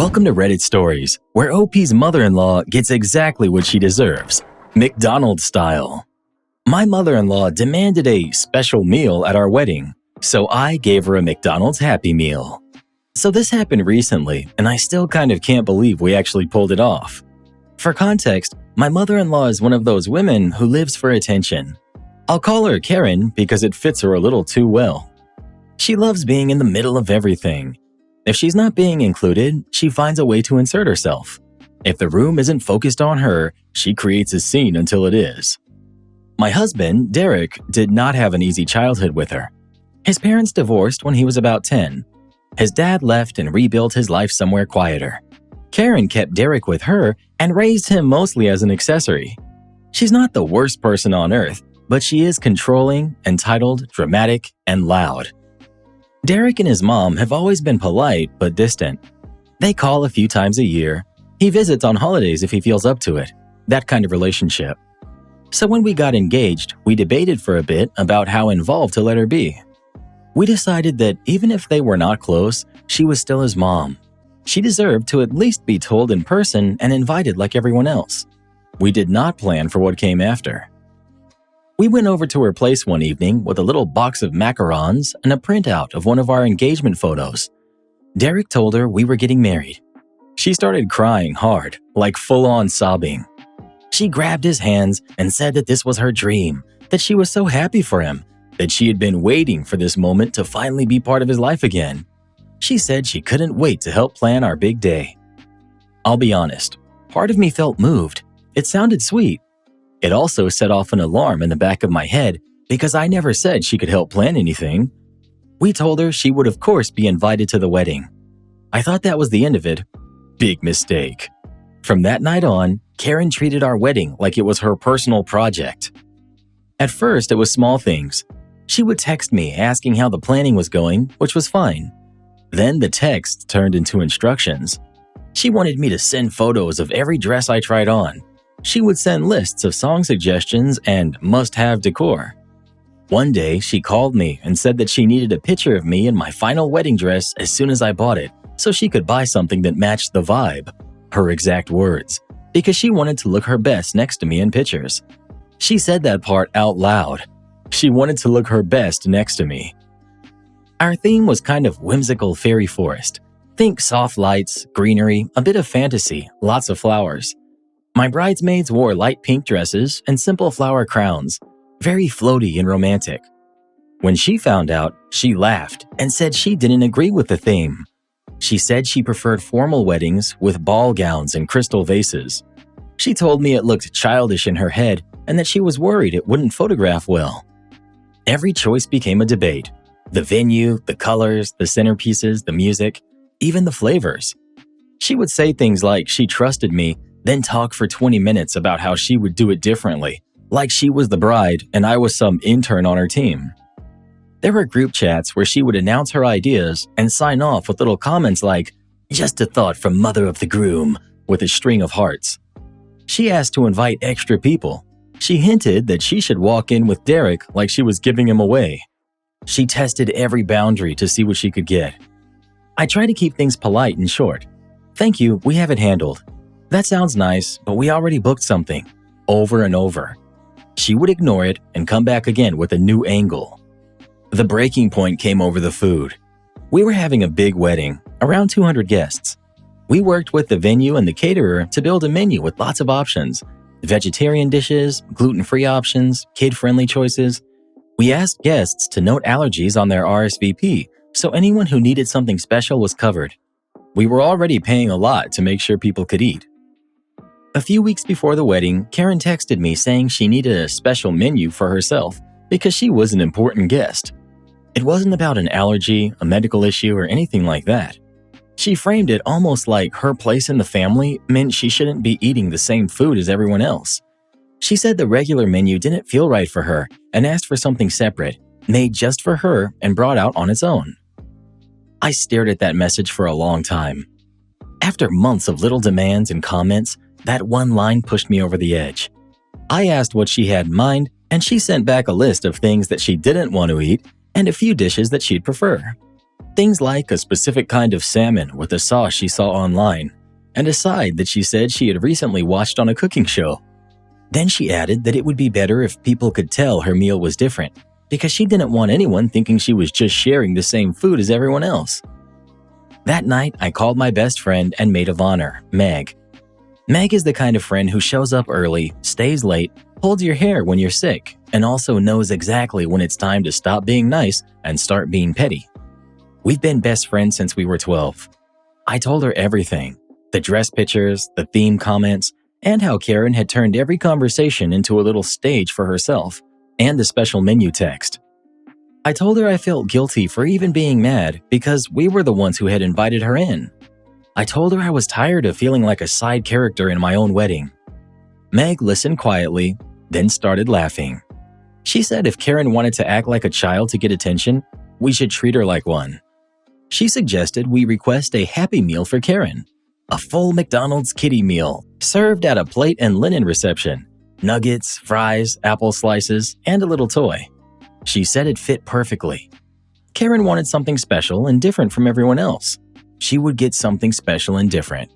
Welcome to Reddit Stories, where OP's mother-in-law gets exactly what she deserves, McDonald style. My mother-in-law demanded a special meal at our wedding, so I gave her a McDonald's Happy Meal. So this happened recently, and I still kind of can't believe we actually pulled it off. For context, my mother-in-law is one of those women who lives for attention. I'll call her Karen because it fits her a little too well. She loves being in the middle of everything. If she's not being included, she finds a way to insert herself. If the room isn't focused on her, she creates a scene until it is. My husband, Derek, did not have an easy childhood with her. His parents divorced when he was about 10. His dad left and rebuilt his life somewhere quieter. Karen kept Derek with her and raised him mostly as an accessory. She's not the worst person on earth, but she is controlling, entitled, dramatic, and loud. Derek and his mom have always been polite but distant. They call a few times a year. He visits on holidays if he feels up to it. That kind of relationship. So when we got engaged, we debated for a bit about how involved to let her be. We decided that even if they were not close, she was still his mom. She deserved to at least be told in person and invited like everyone else. We did not plan for what came after. We went over to her place one evening with a little box of macarons and a printout of one of our engagement photos. Derek told her we were getting married. She started crying hard, like full-on sobbing. She grabbed his hands and said that this was her dream, that she was so happy for him, that she had been waiting for this moment to finally be part of his life again. She said she couldn't wait to help plan our big day. I'll be honest, part of me felt moved. It sounded sweet. It also set off an alarm in the back of my head because I never said she could help plan anything. We told her she would of course be invited to the wedding. I thought that was the end of it. Big mistake. From that night on, Karen treated our wedding like it was her personal project. At first, it was small things. She would text me asking how the planning was going, which was fine. Then the text turned into instructions. She wanted me to send photos of every dress I tried on. She would send lists of song suggestions and must-have decor. One day, she called me and said that she needed a picture of me in my final wedding dress as soon as I bought it, so she could buy something that matched the vibe, her exact words, because she wanted to look her best next to me in pictures. She said that part out loud. She wanted to look her best next to me. Our theme was kind of whimsical fairy forest. Think soft lights, greenery, a bit of fantasy, lots of flowers. My bridesmaids wore light pink dresses and simple flower crowns, very floaty and romantic. When she found out, she laughed and said she didn't agree with the theme. She said she preferred formal weddings with ball gowns and crystal vases. She told me it looked childish in her head and that she was worried it wouldn't photograph well. Every choice became a debate. The venue, the colors, the centerpieces, the music, even the flavors. She would say things like she trusted me, then talk for 20 minutes about how she would do it differently, like she was the bride and I was some intern on her team. There were group chats where she would announce her ideas and sign off with little comments like, "Just a thought from mother of the groom," with a string of hearts. She asked to invite extra people. She hinted that she should walk in with Derek like she was giving him away. She tested every boundary to see what she could get. I tried to keep things polite and short. "Thank you, we have it handled." "That sounds nice, but we already booked something," over and over. She would ignore it and come back again with a new angle. The breaking point came over the food. We were having a big wedding, around 200 guests. We worked with the venue and the caterer to build a menu with lots of options. Vegetarian dishes, gluten-free options, kid-friendly choices. We asked guests to note allergies on their RSVP, so anyone who needed something special was covered. We were already paying a lot to make sure people could eat. A few weeks before the wedding, Karen texted me saying she needed a special menu for herself because she was an important guest. It wasn't about an allergy, a medical issue, or anything like that. She framed it almost like her place in the family meant she shouldn't be eating the same food as everyone else. She said the regular menu didn't feel right for her and asked for something separate, made just for her and brought out on its own. I stared at that message for a long time. After months of little demands and comments, that one line pushed me over the edge. I asked what she had in mind, and she sent back a list of things that she didn't want to eat and a few dishes that she'd prefer. Things like a specific kind of salmon with a sauce she saw online, and a side that she said she had recently watched on a cooking show. Then she added that it would be better if people could tell her meal was different, because she didn't want anyone thinking she was just sharing the same food as everyone else. That night, I called my best friend and maid of honor, Meg. Meg is the kind of friend who shows up early, stays late, holds your hair when you're sick, and also knows exactly when it's time to stop being nice and start being petty. We've been best friends since we were 12. I told her everything, the dress pictures, the theme comments, and how Karen had turned every conversation into a little stage for herself, and the special menu text. I told her I felt guilty for even being mad because we were the ones who had invited her in. I told her I was tired of feeling like a side character in my own wedding. Meg listened quietly, then started laughing. She said if Karen wanted to act like a child to get attention, we should treat her like one. She suggested we request a Happy Meal for Karen, a full McDonald's kiddie meal served at a plate and linen reception, nuggets, fries, apple slices, and a little toy. She said it fit perfectly. Karen wanted something special and different from everyone else. She would get something special and different.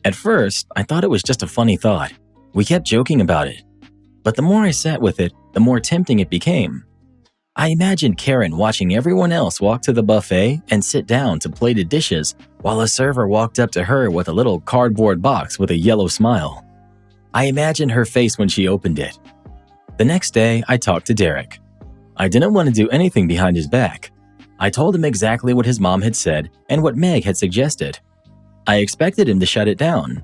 At first, I thought it was just a funny thought. We kept joking about it. But the more I sat with it, the more tempting it became. I imagined Karen watching everyone else walk to the buffet and sit down to plated dishes while a server walked up to her with a little cardboard box with a yellow smile. I imagined her face when she opened it. The next day, I talked to Derek. I didn't want to do anything behind his back. I told him exactly what his mom had said and what Meg had suggested. I expected him to shut it down.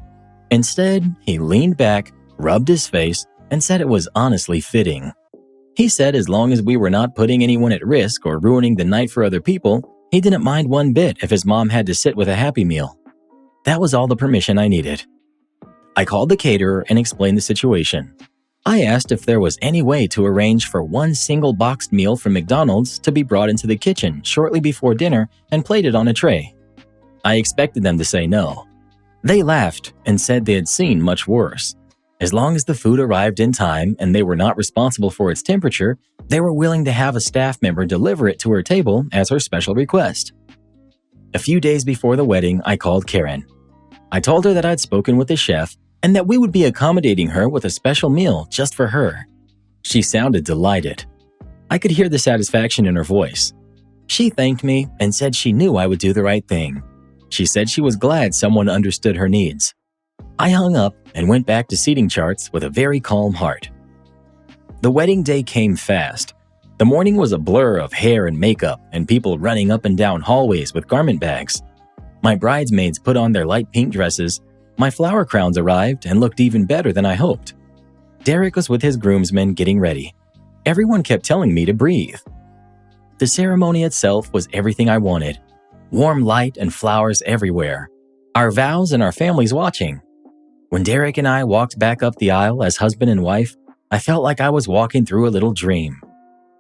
Instead, he leaned back, rubbed his face, and said it was honestly fitting. He said as long as we were not putting anyone at risk or ruining the night for other people, he didn't mind one bit if his mom had to sit with a Happy Meal. That was all the permission I needed. I called the caterer and explained the situation. I asked if there was any way to arrange for one single boxed meal from McDonald's to be brought into the kitchen shortly before dinner and plated on a tray. I expected them to say no. They laughed and said they had seen much worse. As long as the food arrived in time and they were not responsible for its temperature, they were willing to have a staff member deliver it to her table as her special request. A few days before the wedding, I called Karen. I told her that I'd spoken with the chef and that we would be accommodating her with a special meal just for her. She sounded delighted. I could hear the satisfaction in her voice. She thanked me and said she knew I would do the right thing. She said she was glad someone understood her needs. I hung up and went back to seating charts with a very calm heart. The wedding day came fast. The morning was a blur of hair and makeup and people running up and down hallways with garment bags. My bridesmaids put on their light pink dresses. My flower crowns arrived and looked even better than I hoped. Derek was with his groomsmen getting ready. Everyone kept telling me to breathe. The ceremony itself was everything I wanted. Warm light and flowers everywhere. Our vows and our families watching. When Derek and I walked back up the aisle as husband and wife, I felt like I was walking through a little dream.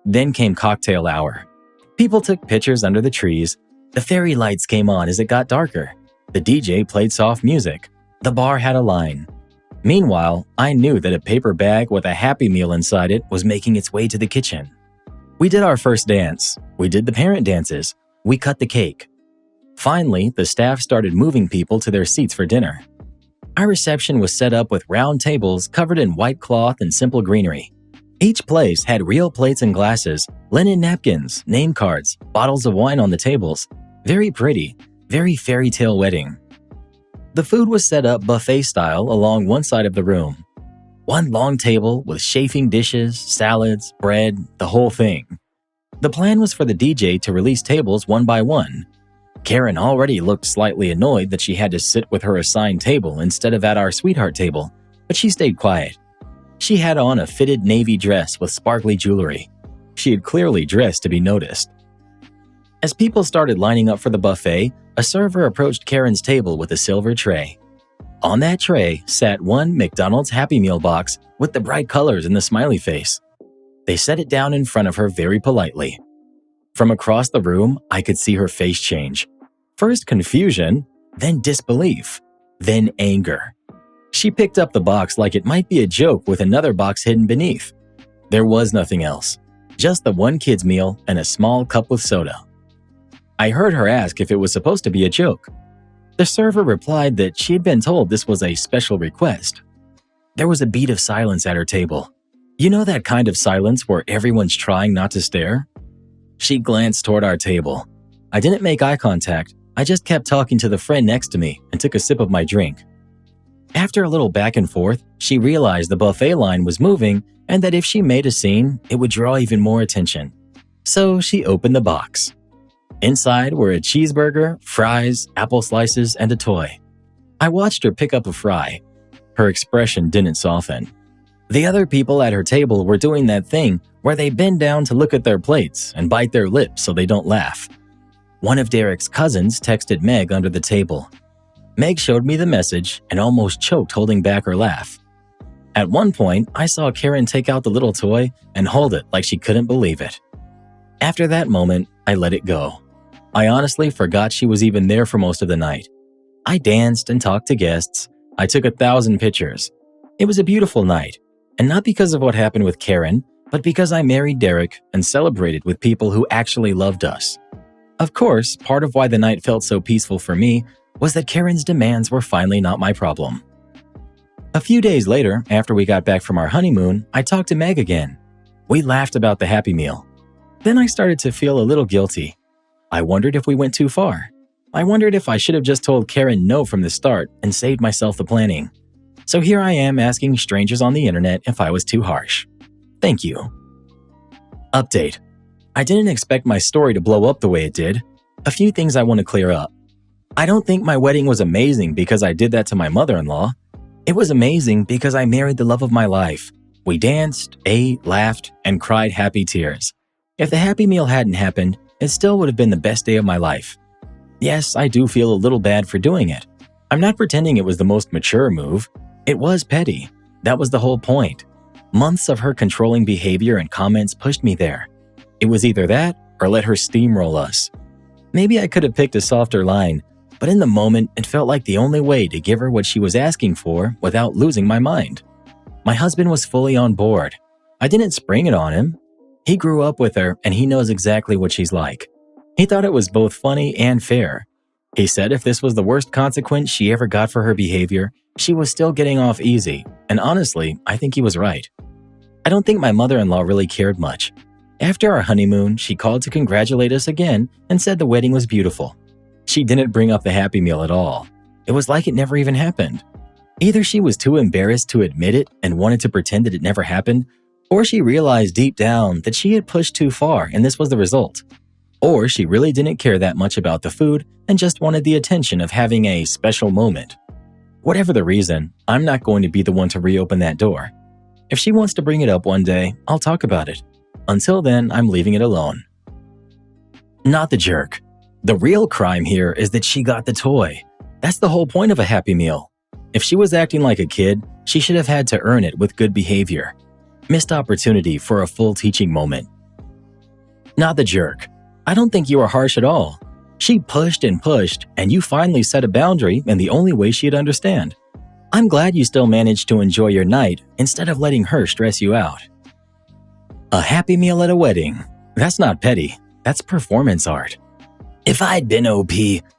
Then came cocktail hour. People took pictures under the trees. The fairy lights came on as it got darker. The DJ played soft music. The bar had a line. Meanwhile, I knew that a paper bag with a Happy Meal inside it was making its way to the kitchen. We did our first dance. We did the parent dances. We cut the cake. Finally, the staff started moving people to their seats for dinner. Our reception was set up with round tables covered in white cloth and simple greenery. Each place had real plates and glasses, linen napkins, name cards, bottles of wine on the tables. Very pretty, very fairy tale wedding. The food was set up buffet style along one side of the room. One long table with chafing dishes, salads, bread, the whole thing. The plan was for the DJ to release tables one by one. Karen already looked slightly annoyed that she had to sit with her assigned table instead of at our sweetheart table, but she stayed quiet. She had on a fitted navy dress with sparkly jewelry. She had clearly dressed to be noticed. As people started lining up for the buffet, a server approached Karen's table with a silver tray. On that tray sat one McDonald's Happy Meal box with the bright colors and the smiley face. They set it down in front of her very politely. From across the room, I could see her face change. First confusion, then disbelief, then anger. She picked up the box like it might be a joke with another box hidden beneath. There was nothing else, just the one kid's meal and a small cup with soda. I heard her ask if it was supposed to be a joke. The server replied that she had been told this was a special request. There was a beat of silence at her table. You know that kind of silence where everyone's trying not to stare? She glanced toward our table. I didn't make eye contact. I just kept talking to the friend next to me and took a sip of my drink. After a little back and forth, she realized the buffet line was moving and that if she made a scene, it would draw even more attention. So she opened the box. Inside were a cheeseburger, fries, apple slices, and a toy. I watched her pick up a fry. Her expression didn't soften. The other people at her table were doing that thing where they bend down to look at their plates and bite their lips so they don't laugh. One of Derek's cousins texted Meg under the table. Meg showed me the message and almost choked holding back her laugh. At one point, I saw Karen take out the little toy and hold it like she couldn't believe it. After that moment, I let it go. I honestly forgot she was even there for most of the night. I danced and talked to guests. I took 1,000 pictures. It was a beautiful night, and not because of what happened with Karen, but because I married Derek and celebrated with people who actually loved us. Of course, part of why the night felt so peaceful for me was that Karen's demands were finally not my problem. A few days later, after we got back from our honeymoon, I talked to Meg again. We laughed about the Happy Meal. Then I started to feel a little guilty. I wondered if we went too far. I wondered if I should have just told Karen no from the start and saved myself the planning. So here I am asking strangers on the internet if I was too harsh. Thank you. Update. I didn't expect my story to blow up the way it did. A few things I want to clear up. I don't think my wedding was amazing because I did that to my mother-in-law. It was amazing because I married the love of my life. We danced, ate, laughed, and cried happy tears. If the Happy Meal hadn't happened, it still would have been the best day of my life. Yes, I do feel a little bad for doing it. I'm not pretending it was the most mature move. It was petty. That was the whole point. Months of her controlling behavior and comments pushed me there. It was either that or let her steamroll us. Maybe I could have picked a softer line, but in the moment, it felt like the only way to give her what she was asking for without losing my mind. My husband was fully on board. I didn't spring it on him. He grew up with her and he knows exactly what she's like. He thought it was both funny and fair. He said if this was the worst consequence she ever got for her behavior, she was still getting off easy, and honestly, I think he was right. I don't think my mother-in-law really cared much. After our honeymoon, she called to congratulate us again and said the wedding was beautiful. She didn't bring up the Happy Meal at all. It was like it never even happened. Either she was too embarrassed to admit it and wanted to pretend that it never happened, or she realized deep down that she had pushed too far and this was the result. Or she really didn't care that much about the food and just wanted the attention of having a special moment. Whatever the reason, I'm not going to be the one to reopen that door. If she wants to bring it up one day, I'll talk about it. Until then, I'm leaving it alone. Not the jerk. The real crime here is that she got the toy. That's the whole point of a Happy Meal. If she was acting like a kid, she should have had to earn it with good behavior. Missed opportunity for a full teaching moment. Not the jerk. I don't think you were harsh at all. She pushed and pushed, and you finally set a boundary in the only way she'd understand. I'm glad you still managed to enjoy your night instead of letting her stress you out. A Happy Meal at a wedding. That's not petty. That's performance art. If I'd been OP,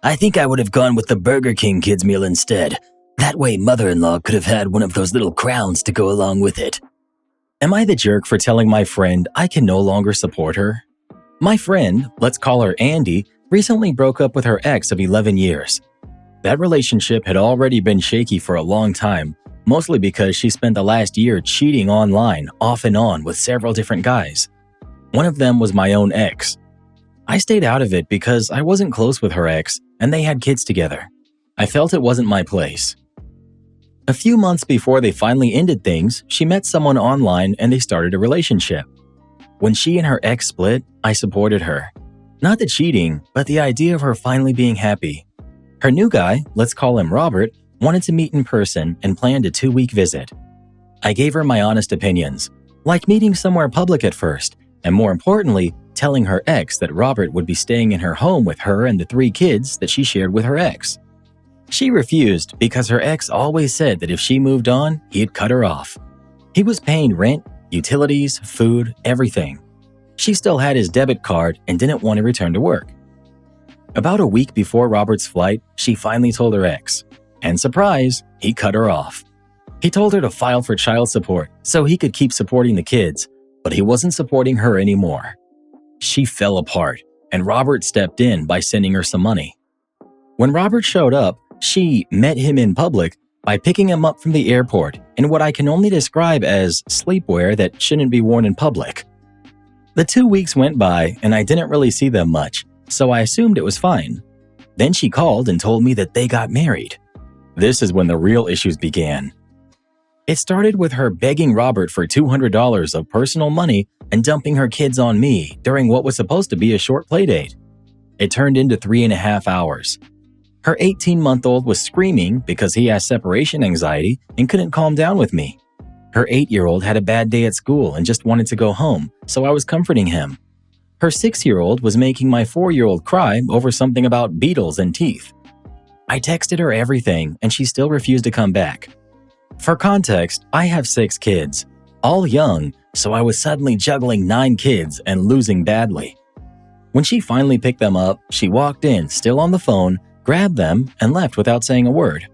I think I would have gone with the Burger King kids meal instead. That way mother-in-law could have had one of those little crowns to go along with it. Am I the jerk for telling my friend I can no longer support her? My friend, let's call her Andy, recently broke up with her ex of 11 years. That relationship had already been shaky for a long time, mostly because she spent the last year cheating online off and on with several different guys. One of them was my own ex. I stayed out of it because I wasn't close with her ex and they had kids together. I felt it wasn't my place. A few months before they finally ended things, she met someone online and they started a relationship. When she and her ex split, I supported her. Not the cheating, but the idea of her finally being happy. Her new guy, let's call him Robert, wanted to meet in person and planned a 2-week visit. I gave her my honest opinions, like meeting somewhere public at first, and more importantly, telling her ex that Robert would be staying in her home with her and the 3 kids that she shared with her ex. She refused because her ex always said that if she moved on, he'd cut her off. He was paying rent, utilities, food, everything. She still had his debit card and didn't want to return to work. About a week before Robert's flight, she finally told her ex. And surprise, he cut her off. He told her to file for child support so he could keep supporting the kids, but he wasn't supporting her anymore. She fell apart, and Robert stepped in by sending her some money. When Robert showed up, she met him in public by picking him up from the airport in what I can only describe as sleepwear that shouldn't be worn in public. The 2 weeks went by and I didn't really see them much, so I assumed it was fine. Then she called and told me that they got married. This is when the real issues began. It started with her begging Robert for $200 of personal money and dumping her kids on me during what was supposed to be a short playdate. It turned into 3.5 hours. Her 18-month-old was screaming because he has separation anxiety and couldn't calm down with me. Her 8-year-old had a bad day at school and just wanted to go home, so I was comforting him. Her 6-year-old was making my 4-year-old cry over something about beetles and teeth. I texted her everything and she still refused to come back. For context, I have 6 kids, all young, so I was suddenly juggling 9 kids and losing badly. When she finally picked them up, she walked in, still on the phone, grabbed them, and left without saying a word.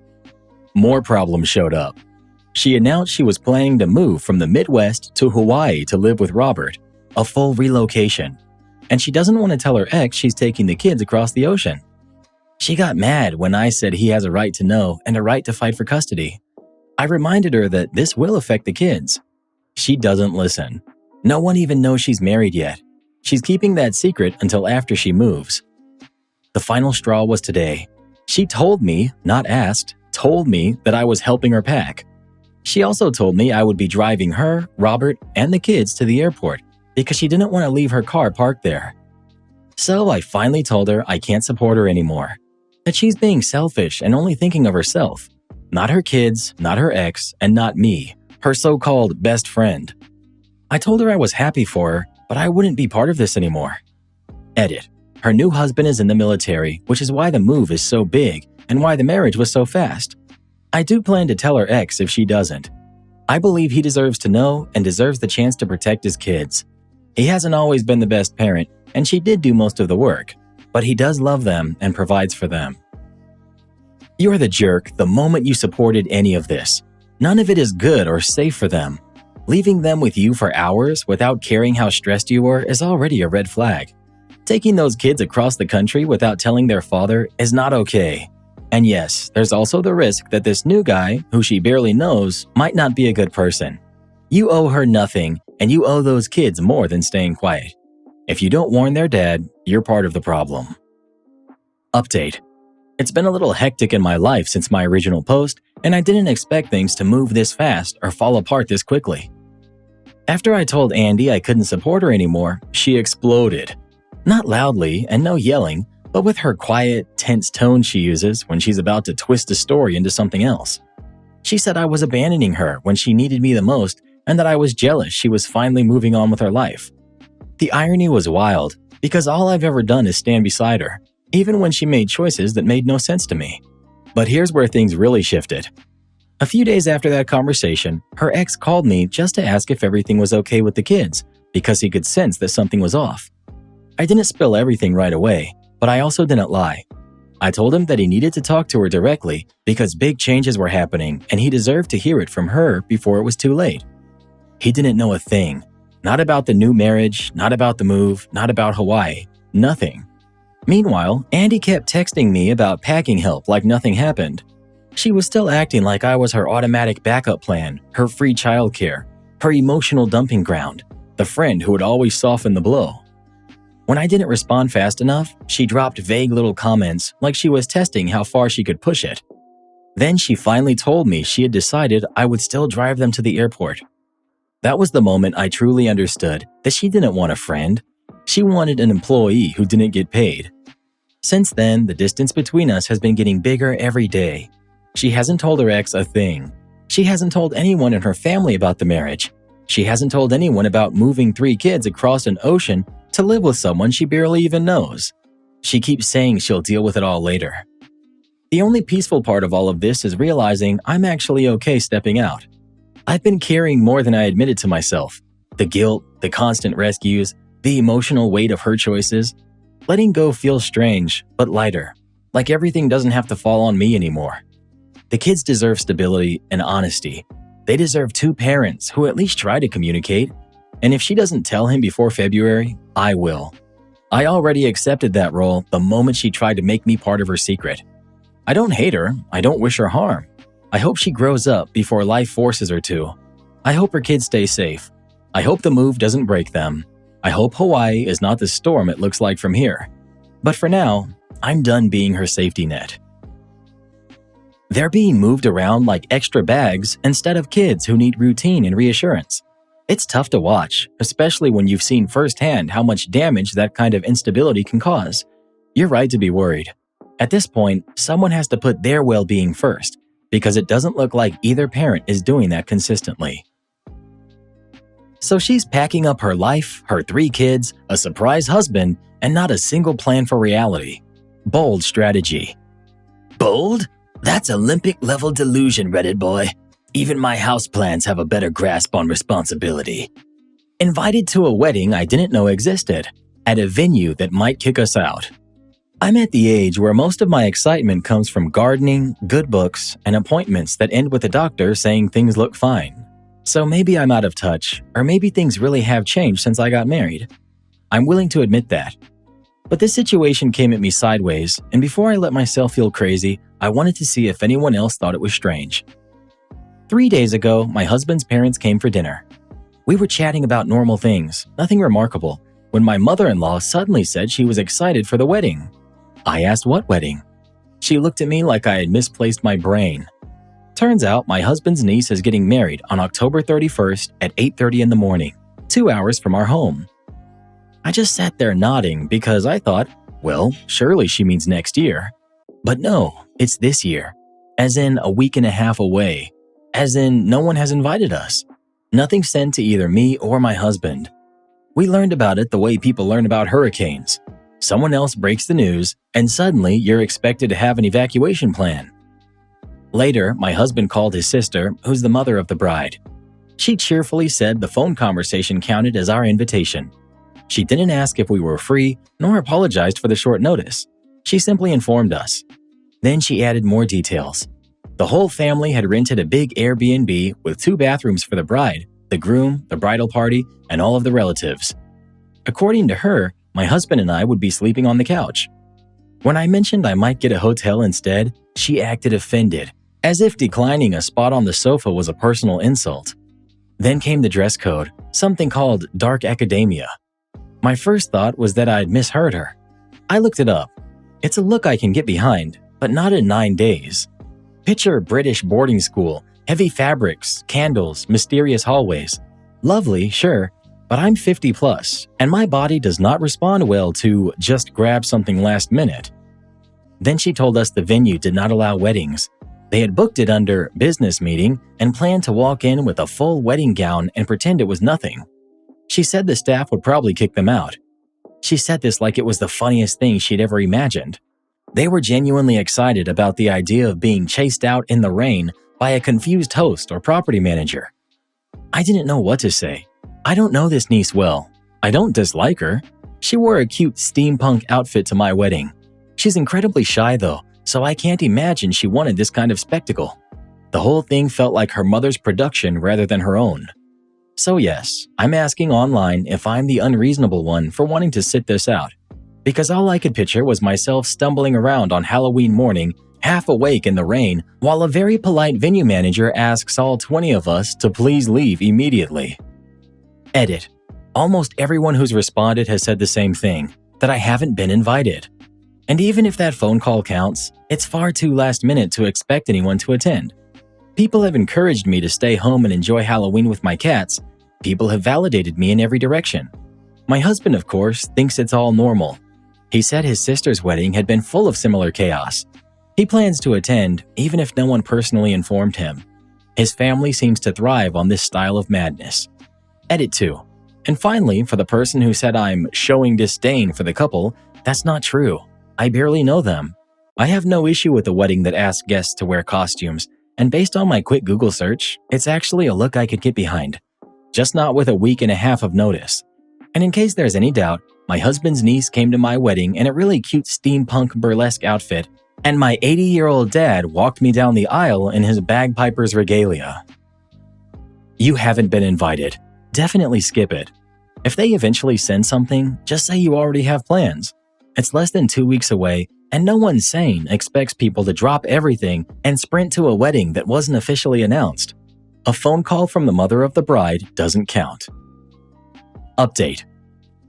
More problems showed up. She announced she was planning to move from the Midwest to Hawaii to live with Robert, a full relocation. And she doesn't want to tell her ex she's taking the kids across the ocean. She got mad when I said he has a right to know and a right to fight for custody. I reminded her that this will affect the kids. She doesn't listen. No one even knows she's married yet. She's keeping that secret until after she moves. The final straw was today. She told me, not asked, told me that I was helping her pack. She also told me I would be driving her, Robert, and the kids to the airport because she didn't want to leave her car parked there. So I finally told her I can't support her anymore, that she's being selfish and only thinking of herself. Not her kids, not her ex, and not me, her so-called best friend. I told her I was happy for her, but I wouldn't be part of this anymore. Edit. Her new husband is in the military, which is why the move is so big and why the marriage was so fast. I do plan to tell her ex if she doesn't. I believe he deserves to know and deserves the chance to protect his kids. He hasn't always been the best parent, and she did do most of the work, but he does love them and provides for them. You're the jerk the moment you supported any of this. None of it is good or safe for them. Leaving them with you for hours without caring how stressed you were is already a red flag. Taking those kids across the country without telling their father is not okay. And yes, there's also the risk that this new guy, who she barely knows, might not be a good person. You owe her nothing, and you owe those kids more than staying quiet. If you don't warn their dad, you're part of the problem. Update. It's been a little hectic in my life since my original post, and I didn't expect things to move this fast or fall apart this quickly. After I told Andy I couldn't support her anymore, she exploded. Not loudly and no yelling, but with her quiet, tense tone she uses when she's about to twist a story into something else. She said I was abandoning her when she needed me the most and that I was jealous she was finally moving on with her life. The irony was wild because all I've ever done is stand beside her, even when she made choices that made no sense to me. But here's where things really shifted. A few days after that conversation, her ex called me just to ask if everything was okay with the kids because he could sense that something was off. I didn't spill everything right away, but I also didn't lie. I told him that he needed to talk to her directly because big changes were happening and he deserved to hear it from her before it was too late. He didn't know a thing. Not about the new marriage, not about the move, not about Hawaii, nothing. Meanwhile, Andy kept texting me about packing help like nothing happened. She was still acting like I was her automatic backup plan, her free childcare, her emotional dumping ground, the friend who would always soften the blow. When I didn't respond fast enough, she dropped vague little comments like she was testing how far she could push it. Then she finally told me she had decided I would still drive them to the airport. That was the moment I truly understood that she didn't want a friend. She wanted an employee who didn't get paid. Since then, the distance between us has been getting bigger every day. She hasn't told her ex a thing. She hasn't told anyone in her family about the marriage. She hasn't told anyone about moving 3 kids across an ocean to live with someone she barely even knows. She keeps saying she'll deal with it all later. The only peaceful part of all of this is realizing I'm actually okay stepping out. I've been carrying more than I admitted to myself. The guilt, the constant rescues, the emotional weight of her choices. Letting go feels strange, but lighter, like everything doesn't have to fall on me anymore. The kids deserve stability and honesty. They deserve two parents who at least try to communicate. And if she doesn't tell him before February, I will. I already accepted that role the moment she tried to make me part of her secret. I don't hate her. I don't wish her harm. I hope she grows up before life forces her to. I hope her kids stay safe. I hope the move doesn't break them. I hope Hawaii is not the storm it looks like from here. But for now, I'm done being her safety net. They're being moved around like extra bags instead of kids who need routine and reassurance. It's tough to watch, especially when you've seen firsthand how much damage that kind of instability can cause. You're right to be worried. At this point, someone has to put their well-being first, because it doesn't look like either parent is doing that consistently. So she's packing up her life, her 3 kids, a surprise husband, and not a single plan for reality. Bold strategy. Bold? That's Olympic-level delusion, Reddit boy. Even my houseplants have a better grasp on responsibility. Invited to a wedding I didn't know existed, at a venue that might kick us out. I'm at the age where most of my excitement comes from gardening, good books, and appointments that end with a doctor saying things look fine. So maybe I'm out of touch, or maybe things really have changed since I got married. I'm willing to admit that. But this situation came at me sideways, and before I let myself feel crazy, I wanted to see if anyone else thought it was strange. 3 days ago, my husband's parents came for dinner. We were chatting about normal things, nothing remarkable, when my mother-in-law suddenly said she was excited for the wedding. I asked what wedding. She looked at me like I had misplaced my brain. Turns out my husband's niece is getting married on October 31st at 8:30 in the morning, 2 hours from our home. I just sat there nodding because I thought, well, surely she means next year. But no, it's this year, as in a week and a half away, as in no one has invited us. Nothing sent to either me or my husband. We learned about it the way people learn about hurricanes. Someone else breaks the news, and suddenly you're expected to have an evacuation plan. Later, my husband called his sister, who's the mother of the bride. She cheerfully said the phone conversation counted as our invitation. She didn't ask if we were free, nor apologized for the short notice. She simply informed us. Then she added more details. The whole family had rented a big Airbnb with 2 bathrooms for the bride, the groom, the bridal party, and all of the relatives. According to her, my husband and I would be sleeping on the couch. When I mentioned I might get a hotel instead, she acted offended, as if declining a spot on the sofa was a personal insult. Then came the dress code, something called dark academia. My first thought was that I'd misheard her. I looked it up. It's a look I can get behind, but not in 9 days. Picture British boarding school, heavy fabrics, candles, mysterious hallways. Lovely, sure, but I'm 50 plus, and my body does not respond well to just grab something last minute. Then she told us the venue did not allow weddings. They had booked it under business meeting and planned to walk in with a full wedding gown and pretend it was nothing. She said the staff would probably kick them out. She said this like it was the funniest thing she'd ever imagined. They were genuinely excited about the idea of being chased out in the rain by a confused host or property manager. I didn't know what to say. I don't know this niece well. I don't dislike her. She wore a cute steampunk outfit to my wedding. She's incredibly shy though, so I can't imagine she wanted this kind of spectacle. The whole thing felt like her mother's production rather than her own. So yes, I'm asking online if I'm the unreasonable one for wanting to sit this out. Because all I could picture was myself stumbling around on Halloween morning, half awake in the rain, while a very polite venue manager asks all 20 of us to please leave immediately. Edit. Almost everyone who's responded has said the same thing, that I haven't been invited. And even if that phone call counts, it's far too last minute to expect anyone to attend. People have encouraged me to stay home and enjoy Halloween with my cats. People have validated me in every direction. My husband, of course, thinks it's all normal. He said his sister's wedding had been full of similar chaos. He plans to attend, even if no one personally informed him. His family seems to thrive on this style of madness. Edit 2. And finally, for the person who said I'm showing disdain for the couple, that's not true. I barely know them. I have no issue with a wedding that asks guests to wear costumes, and based on my quick Google search, it's actually a look I could get behind. Just not with a week and a half of notice. And in case there's any doubt, My husband's niece came to my wedding in a really cute steampunk burlesque outfit, and my 80-year-old dad walked me down the aisle in his bagpiper's regalia. You haven't been invited. Definitely skip it. If they eventually send something, just say you already have plans. It's less than 2 weeks away, and no one sane expects people to drop everything and sprint to a wedding that wasn't officially announced. A phone call from the mother of the bride doesn't count. Update.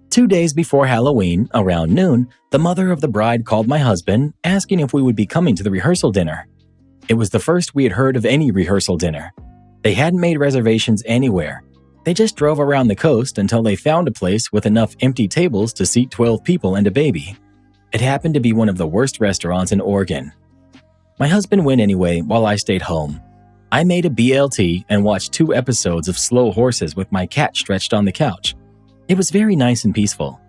2 days before Halloween, around noon, the mother of the bride called my husband, asking if we would be coming to the rehearsal dinner. It was the first we had heard of any rehearsal dinner. They hadn't made reservations anywhere. They just drove around the coast until they found a place with enough empty tables to seat 12 people and a baby. It happened to be one of the worst restaurants in Oregon. My husband went anyway while I stayed home. I made a BLT and watched 2 episodes of Slow Horses with my cat stretched on the couch. It was very nice and peaceful.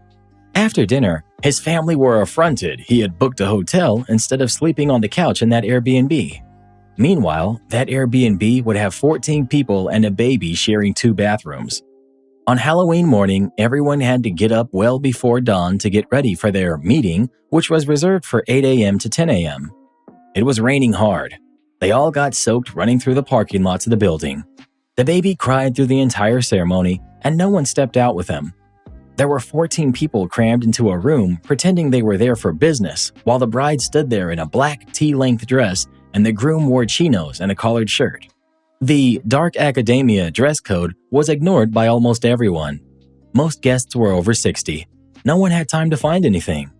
After dinner, his family were affronted he had booked a hotel instead of sleeping on the couch in that Airbnb. Meanwhile, that Airbnb would have 14 people and a baby sharing 2 bathrooms. On Halloween morning, everyone had to get up well before dawn to get ready for their meeting, which was reserved for 8 a.m. to 10 a.m. It was raining hard. They all got soaked running through the parking lots of the building. The baby cried through the entire ceremony, and no one stepped out with him. There were 14 people crammed into a room pretending they were there for business, while the bride stood there in a black tee-length dress and the groom wore chinos and a collared shirt. The dark academia dress code was ignored by almost everyone. Most guests were over 60. No one had time to find anything.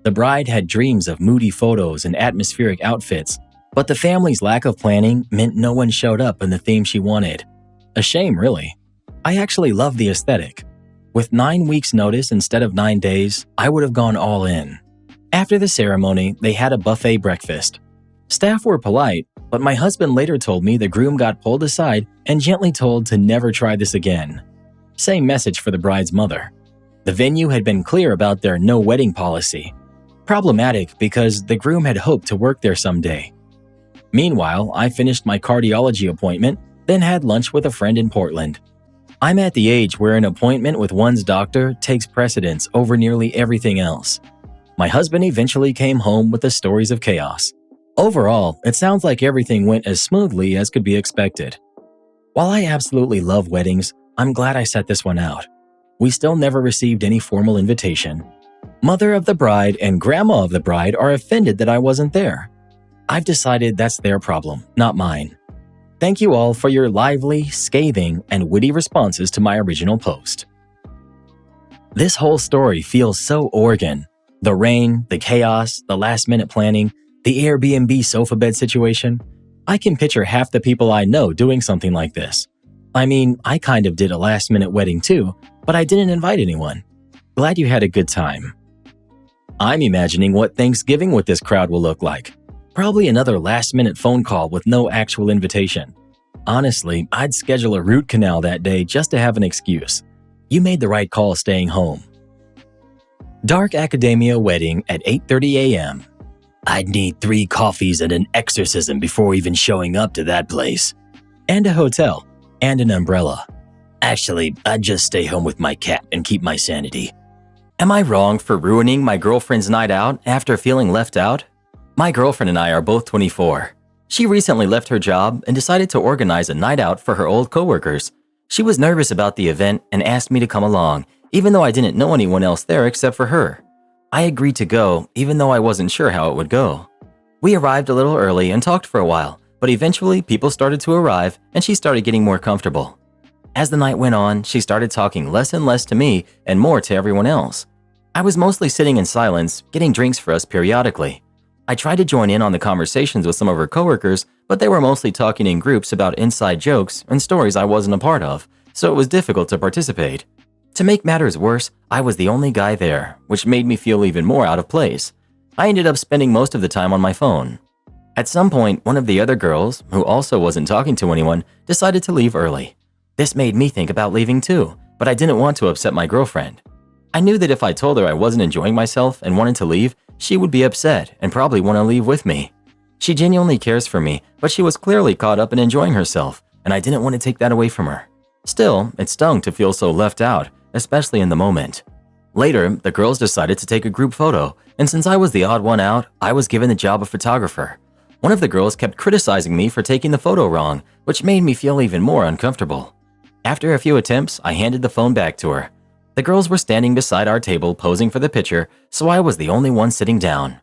The bride had dreams of moody photos and atmospheric outfits, but the family's lack of planning meant no one showed up in the theme she wanted. A shame, really. I actually love the aesthetic. With 9 weeks' notice instead of 9 days, I would have gone all in. After the ceremony, they had a buffet breakfast. Staff were polite, but my husband later told me the groom got pulled aside and gently told to never try this again. Same message for the bride's mother. The venue had been clear about their no wedding policy. Problematic because the groom had hoped to work there someday. Meanwhile, I finished my cardiology appointment, then had lunch with a friend in Portland. I'm at the age where an appointment with one's doctor takes precedence over nearly everything else. My husband eventually came home with the stories of chaos. Overall, it sounds like everything went as smoothly as could be expected. While I absolutely love weddings, I'm glad I set this one out. We still never received any formal invitation. Mother of the bride and grandma of the bride are offended that I wasn't there. I've decided that's their problem, not mine. Thank you all for your lively, scathing, and witty responses to my original post. This whole story feels so Oregon. The rain, the chaos, the last-minute planning, the Airbnb sofa bed situation. I can picture half the people I know doing something like this. I mean, I kind of did a last-minute wedding too, but I didn't invite anyone. Glad you had a good time. I'm imagining what Thanksgiving with this crowd will look like. Probably another last-minute phone call with no actual invitation. Honestly, I'd schedule a root canal that day just to have an excuse. You made the right call staying home. Dark Academia wedding at 8:30 a.m. I'd need 3 coffees and an exorcism before even showing up to that place. And a hotel. And an umbrella. Actually, I'd just stay home with my cat and keep my sanity. Am I wrong for ruining my girlfriend's night out after feeling left out? My girlfriend and I are both 24. She recently left her job and decided to organize a night out for her old coworkers. She was nervous about the event and asked me to come along, even though I didn't know anyone else there except for her. I agreed to go, even though I wasn't sure how it would go. We arrived a little early and talked for a while, but eventually people started to arrive and she started getting more comfortable. As the night went on, she started talking less and less to me and more to everyone else. I was mostly sitting in silence, getting drinks for us periodically. I tried to join in on the conversations with some of her coworkers, but they were mostly talking in groups about inside jokes and stories I wasn't a part of, so it was difficult to participate. To make matters worse, I was the only guy there, which made me feel even more out of place. I ended up spending most of the time on my phone. At some point, one of the other girls, who also wasn't talking to anyone, decided to leave early. This made me think about leaving too, but I didn't want to upset my girlfriend. I knew that if I told her I wasn't enjoying myself and wanted to leave, she would be upset and probably want to leave with me. She genuinely cares for me, but she was clearly caught up in enjoying herself, and I didn't want to take that away from her. Still, it stung to feel so left out, especially in the moment. Later, the girls decided to take a group photo, and since I was the odd one out, I was given the job of photographer. One of the girls kept criticizing me for taking the photo wrong, which made me feel even more uncomfortable. After a few attempts, I handed the phone back to her. The girls were standing beside our table posing for the picture, so I was the only one sitting down.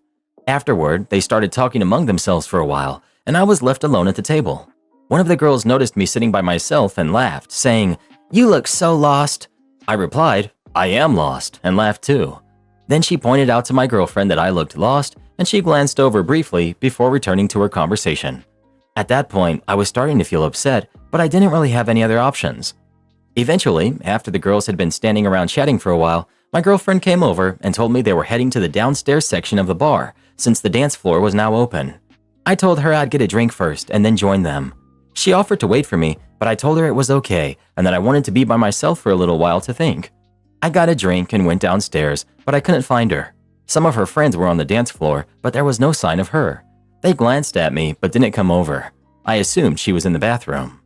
Afterward, they started talking among themselves for a while, and I was left alone at the table. One of the girls noticed me sitting by myself and laughed, saying, "You look so lost." I replied, "I am lost," and laughed too. Then she pointed out to my girlfriend that I looked lost, and she glanced over briefly before returning to her conversation. At that point, I was starting to feel upset, but I didn't really have any other options. Eventually, after the girls had been standing around chatting for a while, my girlfriend came over and told me they were heading to the downstairs section of the bar, since the dance floor was now open. I told her I'd get a drink first and then join them. She offered to wait for me, but I told her it was okay and that I wanted to be by myself for a little while to think. I got a drink and went downstairs, but I couldn't find her. Some of her friends were on the dance floor, but there was no sign of her. They glanced at me, but didn't come over. I assumed she was in the bathroom.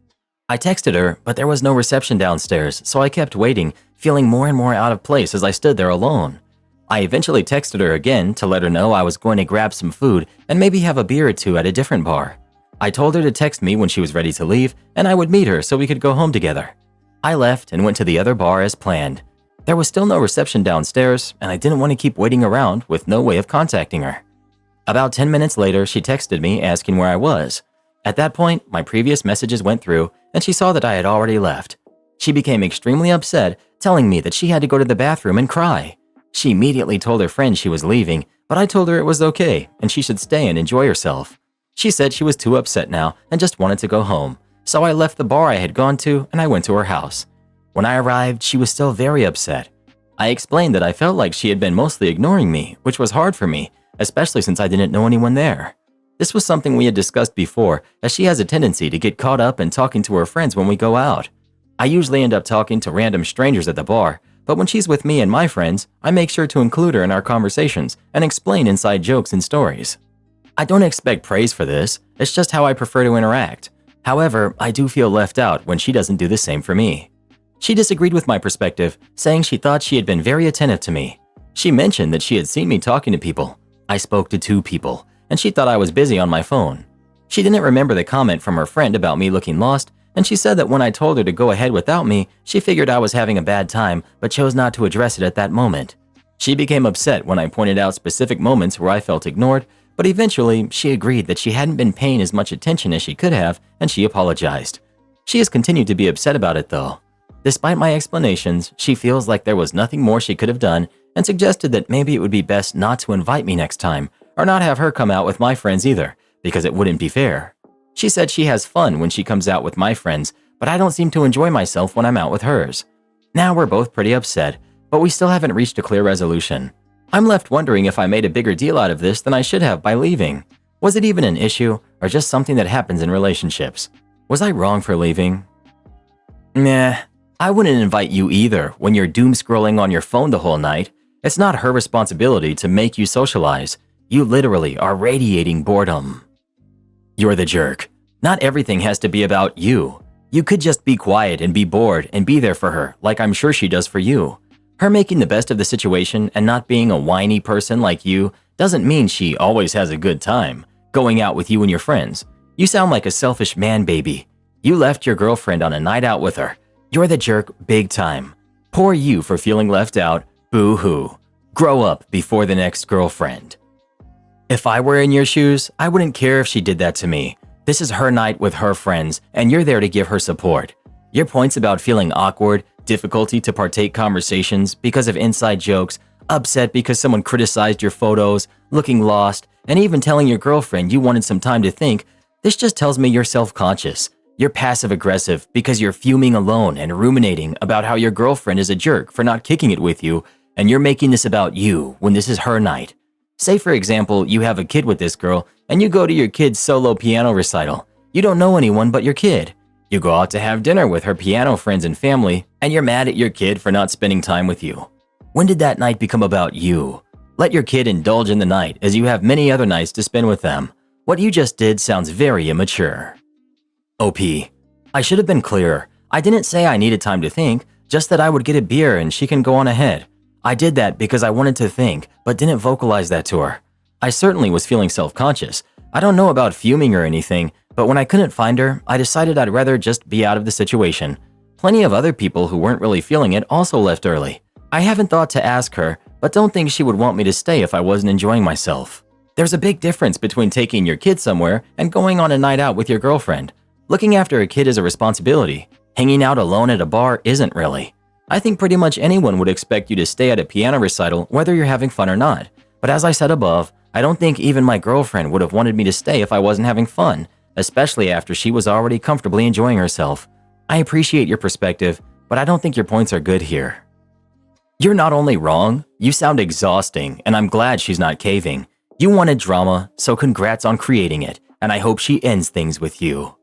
I texted her, but there was no reception downstairs, so I kept waiting, feeling more and more out of place as I stood there alone. I eventually texted her again to let her know I was going to grab some food and maybe have a beer or two at a different bar. I told her to text me when she was ready to leave, and I would meet her so we could go home together. I left and went to the other bar as planned. There was still no reception downstairs, and I didn't want to keep waiting around with no way of contacting her. About 10 minutes later, she texted me asking where I was. At that point, my previous messages went through, and she saw that I had already left. She became extremely upset, telling me that she had to go to the bathroom and cry. She immediately told her friend she was leaving, but I told her it was okay and she should stay and enjoy herself. She said she was too upset now and just wanted to go home, so I left the bar I had gone to and I went to her house. When I arrived, she was still very upset. I explained that I felt like she had been mostly ignoring me, which was hard for me, especially since I didn't know anyone there. This was something we had discussed before, as she has a tendency to get caught up in talking to her friends when we go out. I usually end up talking to random strangers at the bar, but when she's with me and my friends, I make sure to include her in our conversations and explain inside jokes and stories. I don't expect praise for this, it's just how I prefer to interact. However, I do feel left out when she doesn't do the same for me. She disagreed with my perspective, saying she thought she had been very attentive to me. She mentioned that she had seen me talking to people. I spoke to 2 people, and she thought I was busy on my phone. She didn't remember the comment from her friend about me looking lost, and she said that when I told her to go ahead without me, she figured I was having a bad time but chose not to address it at that moment. She became upset when I pointed out specific moments where I felt ignored, but eventually she agreed that she hadn't been paying as much attention as she could have, and she apologized. She has continued to be upset about it though. Despite my explanations, she feels like there was nothing more she could have done and suggested that maybe it would be best not to invite me next time or not have her come out with my friends either, because it wouldn't be fair. She said she has fun when she comes out with my friends, but I don't seem to enjoy myself when I'm out with hers. Now we're both pretty upset, but we still haven't reached a clear resolution. I'm left wondering if I made a bigger deal out of this than I should have by leaving. Was it even an issue or just something that happens in relationships? Was I wrong for leaving? Nah. I wouldn't invite you either when you're doom scrolling on your phone the whole night. It's not her responsibility to make you socialize. You literally are radiating boredom. You're the jerk. Not everything has to be about you. You could just be quiet and be bored and be there for her, like I'm sure she does for you. Her making the best of the situation and not being a whiny person like you doesn't mean she always has a good time going out with you and your friends. You sound like a selfish man baby. You left your girlfriend on a night out with her. You're the jerk big time. Poor you for feeling left out. Boo-hoo. Grow up before the next girlfriend. If I were in your shoes, I wouldn't care if she did that to me. This is her night with her friends, and you're there to give her support. Your points about feeling awkward, difficulty to partake conversations because of inside jokes, upset because someone criticized your photos, looking lost, and even telling your girlfriend you wanted some time to think, this just tells me you're self-conscious. You're passive-aggressive because you're fuming alone and ruminating about how your girlfriend is a jerk for not kicking it with you, and you're making this about you when this is her night. Say, for example, you have a kid with this girl, and you go to your kid's solo piano recital. You don't know anyone but your kid. You go out to have dinner with her piano friends and family, and you're mad at your kid for not spending time with you. When did that night become about you? Let your kid indulge in the night as you have many other nights to spend with them. What you just did sounds very immature. OP. I should have been clearer. I didn't say I needed time to think, just that I would get a beer and she can go on ahead. I did that because I wanted to think, but didn't vocalize that to her. I certainly was feeling self-conscious. I don't know about fuming or anything, but when I couldn't find her, I decided I'd rather just be out of the situation. Plenty of other people who weren't really feeling it also left early. I haven't thought to ask her, but don't think she would want me to stay if I wasn't enjoying myself. There's a big difference between taking your kid somewhere and going on a night out with your girlfriend. Looking after a kid is a responsibility. Hanging out alone at a bar isn't really. I think pretty much anyone would expect you to stay at a piano recital whether you're having fun or not. But as I said above, I don't think even my girlfriend would have wanted me to stay if I wasn't having fun, especially after she was already comfortably enjoying herself. I appreciate your perspective, but I don't think your points are good here. You're not only wrong, you sound exhausting, and I'm glad she's not caving. You wanted drama, so congrats on creating it, and I hope she ends things with you.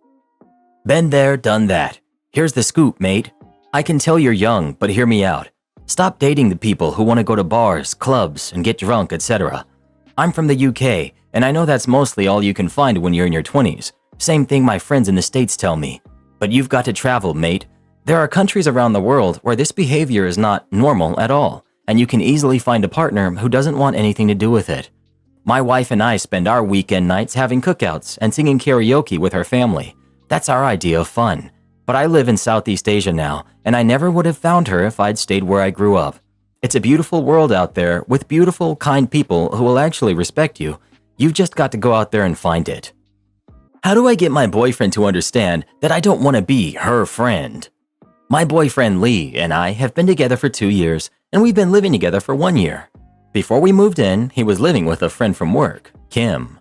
Been there, done that. Here's the scoop, mate. I can tell you're young, but hear me out. Stop dating the people who want to go to bars, clubs, and get drunk, etc. I'm from the UK, and I know that's mostly all you can find when you're in your 20s. Same thing my friends in the States tell me. But you've got to travel, mate. There are countries around the world where this behavior is not normal at all, and you can easily find a partner who doesn't want anything to do with it. My wife and I spend our weekend nights having cookouts and singing karaoke with her family. That's our idea of fun. But I live in Southeast Asia now, and I never would have found her if I'd stayed where I grew up. It's a beautiful world out there with beautiful, kind people who will actually respect you. You've just got to go out there and find it. How do I get my boyfriend to understand that I don't want to be her friend? My boyfriend Lee and I have been together for 2 years, and we've been living together for 1 year. Before we moved in, he was living with a friend from work, Kim.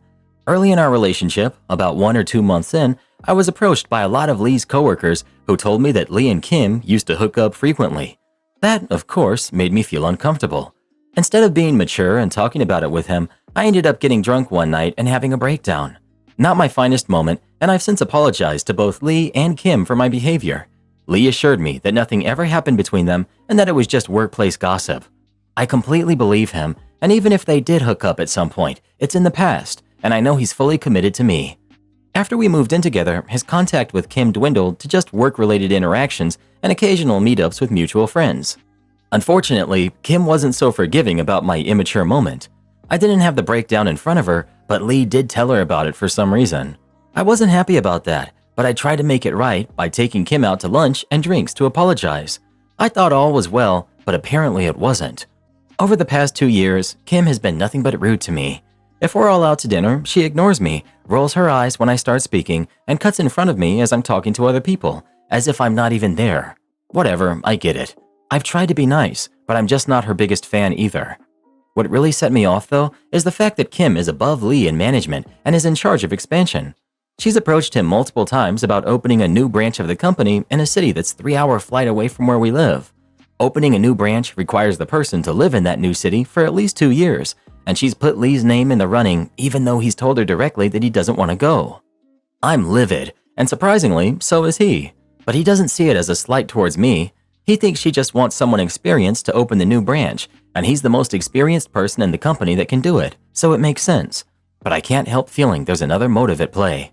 Early in our relationship, about 1 or 2 months in, I was approached by a lot of Lee's coworkers who told me that Lee and Kim used to hook up frequently. That, of course, made me feel uncomfortable. Instead of being mature and talking about it with him, I ended up getting drunk one night and having a breakdown. Not my finest moment, and I've since apologized to both Lee and Kim for my behavior. Lee assured me that nothing ever happened between them and that it was just workplace gossip. I completely believe him, and even if they did hook up at some point, it's in the past, and I know he's fully committed to me. After we moved in together, his contact with Kim dwindled to just work-related interactions and occasional meetups with mutual friends. Unfortunately, Kim wasn't so forgiving about my immature moment. I didn't have the breakdown in front of her, but Lee did tell her about it for some reason. I wasn't happy about that, but I tried to make it right by taking Kim out to lunch and drinks to apologize. I thought all was well, but apparently it wasn't. Over the past 2 years, Kim has been nothing but rude to me. If we're all out to dinner, she ignores me, rolls her eyes when I start speaking, and cuts in front of me as I'm talking to other people, as if I'm not even there. Whatever, I get it. I've tried to be nice, but I'm just not her biggest fan either. What really set me off, though, is the fact that Kim is above Lee in management and is in charge of expansion. She's approached him multiple times about opening a new branch of the company in a city that's 3-hour flight away from where we live. Opening a new branch requires the person to live in that new city for at least 2 years, and she's put Lee's name in the running even though he's told her directly that he doesn't want to go. I'm livid, and surprisingly, so is he. But he doesn't see it as a slight towards me. He thinks she just wants someone experienced to open the new branch, and he's the most experienced person in the company that can do it, so it makes sense. But I can't help feeling there's another motive at play.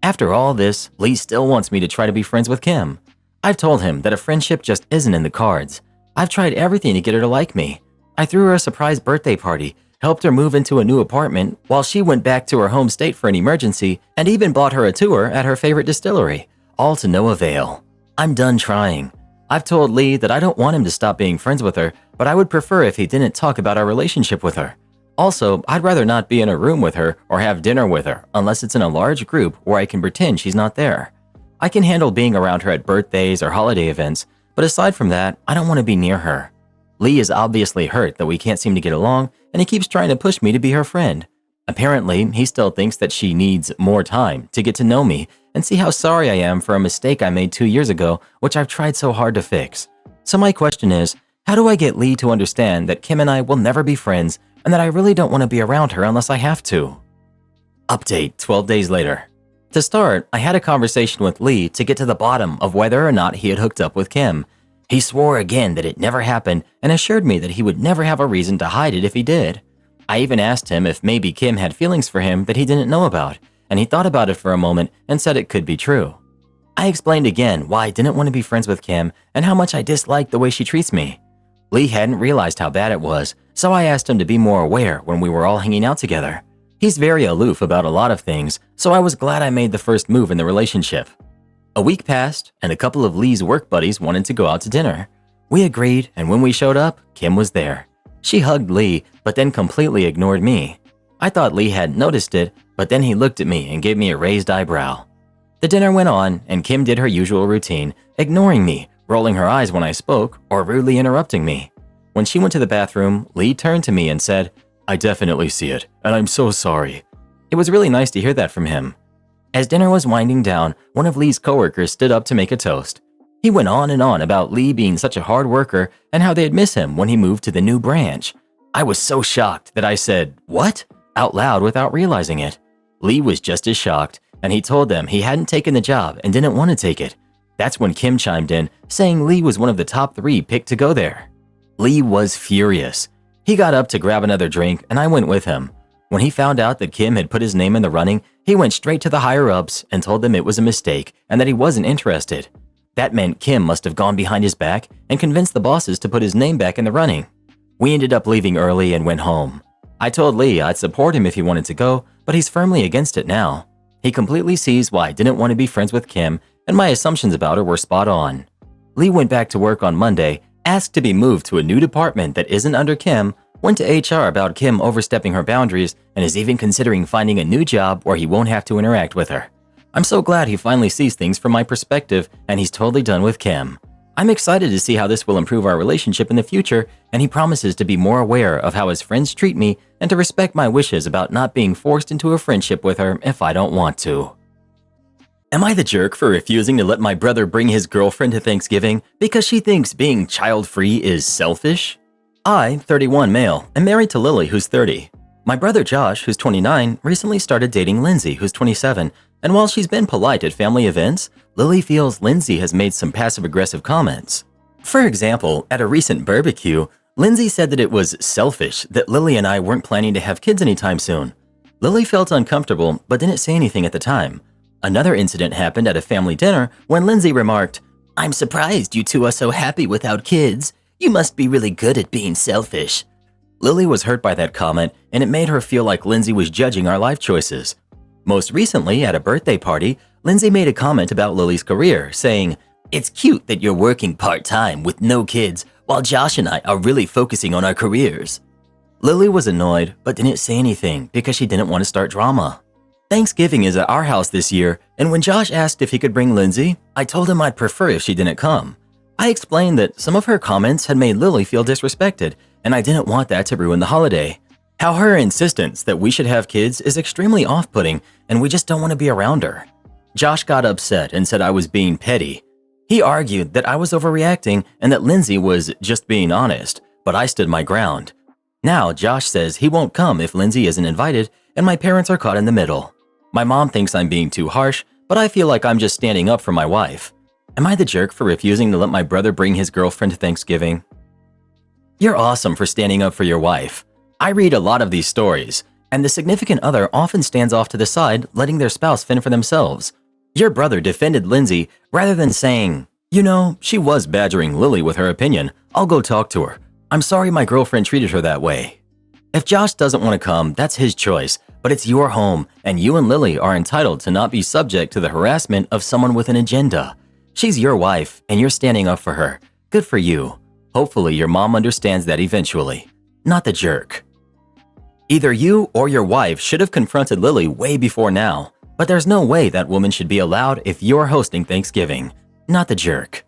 After all this, Lee still wants me to try to be friends with Kim. I've told him that a friendship just isn't in the cards. I've tried everything to get her to like me. I threw her a surprise birthday party, helped her move into a new apartment while she went back to her home state for an emergency, and even bought her a tour at her favorite distillery, all to no avail. I'm done trying. I've told Lee that I don't want him to stop being friends with her, but I would prefer if he didn't talk about our relationship with her. Also, I'd rather not be in a room with her or have dinner with her unless it's in a large group where I can pretend she's not there. I can handle being around her at birthdays or holiday events, but aside from that, I don't want to be near her. Lee is obviously hurt that we can't seem to get along, and he keeps trying to push me to be her friend. Apparently, he still thinks that she needs more time to get to know me and see how sorry I am for a mistake I made 2 years ago, which I've tried so hard to fix. So my question is, how do I get Lee to understand that Kim and I will never be friends and that I really don't want to be around her unless I have to? Update 12 days later. To start, I had a conversation with Lee to get to the bottom of whether or not he had hooked up with Kim. He swore again that it never happened and assured me that he would never have a reason to hide it if he did. I even asked him if maybe Kim had feelings for him that he didn't know about, and he thought about it for a moment and said it could be true. I explained again why I didn't want to be friends with Kim and how much I disliked the way she treats me. Lee hadn't realized how bad it was, so I asked him to be more aware when we were all hanging out together. He's very aloof about a lot of things, so I was glad I made the first move in the relationship. A week passed, and a couple of Lee's work buddies wanted to go out to dinner. We agreed, and when we showed up, Kim was there. She hugged Lee, but then completely ignored me. I thought Lee hadn't noticed it, but then he looked at me and gave me a raised eyebrow. The dinner went on, and Kim did her usual routine, ignoring me, rolling her eyes when I spoke, or rudely interrupting me. When she went to the bathroom, Lee turned to me and said, "I definitely see it, and I'm so sorry." It was really nice to hear that from him. As dinner was winding down, one of Lee's coworkers stood up to make a toast. He went on and on about Lee being such a hard worker and how they'd miss him when he moved to the new branch. I was so shocked that I said, "What?" out loud without realizing it. Lee was just as shocked, and he told them he hadn't taken the job and didn't want to take it. That's when Kim chimed in, saying Lee was one of the top 3 picked to go there. Lee was furious. He got up to grab another drink, and I went with him. When he found out that Kim had put his name in the running, he went straight to the higher-ups and told them it was a mistake and that he wasn't interested. That meant Kim must have gone behind his back and convinced the bosses to put his name back in the running. We ended up leaving early and went home. I told Lee I'd support him if he wanted to go, but he's firmly against it now. He completely sees why I didn't want to be friends with Kim, and my assumptions about her were spot on. Lee went back to work on Monday, asked to be moved to a new department that isn't under Kim, went to HR about Kim overstepping her boundaries, and is even considering finding a new job where he won't have to interact with her. I'm so glad he finally sees things from my perspective, and he's totally done with Kim. I'm excited to see how this will improve our relationship in the future, and he promises to be more aware of how his friends treat me and to respect my wishes about not being forced into a friendship with her if I don't want to. Am I the jerk for refusing to let my brother bring his girlfriend to Thanksgiving because she thinks being child-free is selfish? I, 31 male, am married to Lily, who's 30. My brother Josh, who's 29, recently started dating Lindsay, who's 27, and while she's been polite at family events, Lily feels Lindsay has made some passive-aggressive comments. For example, at a recent barbecue, Lindsay said that it was selfish that Lily and I weren't planning to have kids anytime soon. Lily felt uncomfortable but didn't say anything at the time. Another incident happened at a family dinner when Lindsay remarked, "I'm surprised you two are so happy without kids. You must be really good at being selfish." Lily was hurt by that comment, and it made her feel like Lindsay was judging our life choices. Most recently, at a birthday party, Lindsay made a comment about Lily's career, saying, "It's cute that you're working part-time with no kids, while Josh and I are really focusing on our careers." Lily was annoyed, but didn't say anything because she didn't want to start drama. Thanksgiving is at our house this year, and when Josh asked if he could bring Lindsay, I told him I'd prefer if she didn't come. I explained that some of her comments had made Lily feel disrespected, and I didn't want that to ruin the holiday. How her insistence that we should have kids is extremely off-putting, and we just don't want to be around her. Josh got upset and said I was being petty. He argued that I was overreacting and that Lindsay was just being honest, but I stood my ground. Now Josh says he won't come if Lindsay isn't invited, and my parents are caught in the middle. My mom thinks I'm being too harsh, but I feel like I'm just standing up for my wife. Am I the jerk for refusing to let my brother bring his girlfriend to Thanksgiving? You're awesome for standing up for your wife. I read a lot of these stories, and the significant other often stands off to the side, letting their spouse fend for themselves. Your brother defended Lindsay rather than saying, "You know, she was badgering Lily with her opinion. I'll go talk to her. I'm sorry my girlfriend treated her that way." If Josh doesn't want to come, that's his choice, but it's your home, and you and Lily are entitled to not be subject to the harassment of someone with an agenda. She's your wife, and you're standing up for her. Good for you. Hopefully your mom understands that eventually. Not the jerk. Either you or your wife should have confronted Lily way before now, but there's no way that woman should be allowed if you're hosting Thanksgiving. Not the jerk.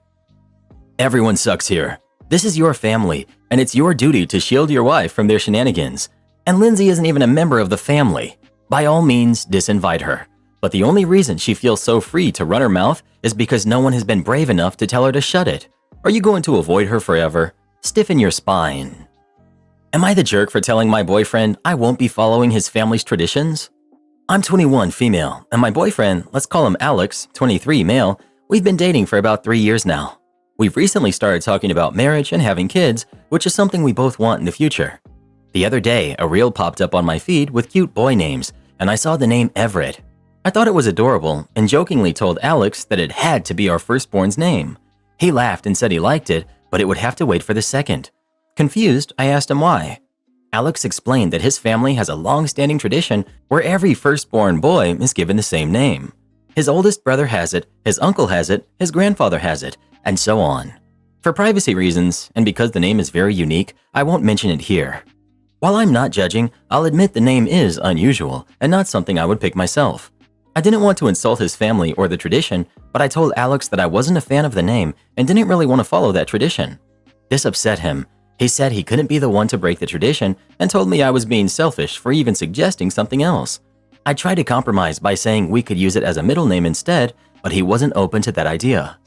Everyone sucks here. This is your family, and it's your duty to shield your wife from their shenanigans. And Lindsay isn't even a member of the family. By all means, disinvite her. But the only reason she feels so free to run her mouth is because no one has been brave enough to tell her to shut it. Are you going to avoid her forever? Stiffen your spine. Am I the jerk for telling my boyfriend I won't be following his family's traditions? I'm 21 female, and my boyfriend, let's call him Alex, 23 male, we've been dating for about 3 years now. We've recently started talking about marriage and having kids, which is something we both want in the future. The other day, a reel popped up on my feed with cute boy names, and I saw the name Everett. I thought it was adorable and jokingly told Alex that it had to be our firstborn's name. He laughed and said he liked it, but it would have to wait for the second. Confused, I asked him why. Alex explained that his family has a long-standing tradition where every firstborn boy is given the same name. His oldest brother has it, his uncle has it, his grandfather has it, and so on. For privacy reasons, and because the name is very unique, I won't mention it here. While I'm not judging, I'll admit the name is unusual and not something I would pick myself. I didn't want to insult his family or the tradition, but I told Alex that I wasn't a fan of the name and didn't really want to follow that tradition. This upset him. He said he couldn't be the one to break the tradition and told me I was being selfish for even suggesting something else. I tried to compromise by saying we could use it as a middle name instead, but he wasn't open to that idea.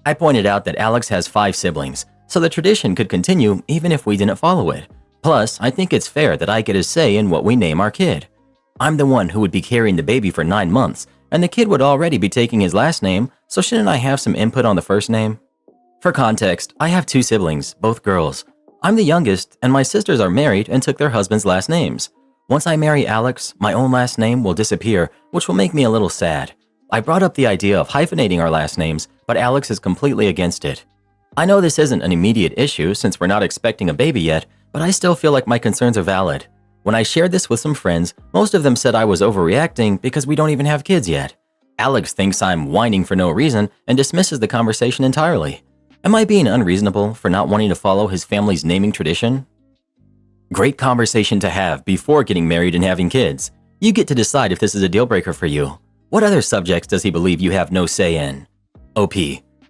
I pointed out that Alex has 5 siblings, so the tradition could continue even if we didn't follow it. Plus, I think it's fair that I get a say in what we name our kid. I'm the one who would be carrying the baby for 9 months, and the kid would already be taking his last name, so shouldn't I have some input on the first name? For context, I have 2 siblings, both girls. I'm the youngest, and my sisters are married and took their husbands' last names. Once I marry Alex, my own last name will disappear, which will make me a little sad. I brought up the idea of hyphenating our last names, but Alex is completely against it. I know this isn't an immediate issue since we're not expecting a baby yet, but I still feel like my concerns are valid. When I shared this with some friends, most of them said I was overreacting because we don't even have kids yet. Alex thinks I'm whining for no reason and dismisses the conversation entirely. Am I being unreasonable for not wanting to follow his family's naming tradition? Great conversation to have before getting married and having kids. You get to decide if this is a deal breaker for you. What other subjects does he believe you have no say in? OP.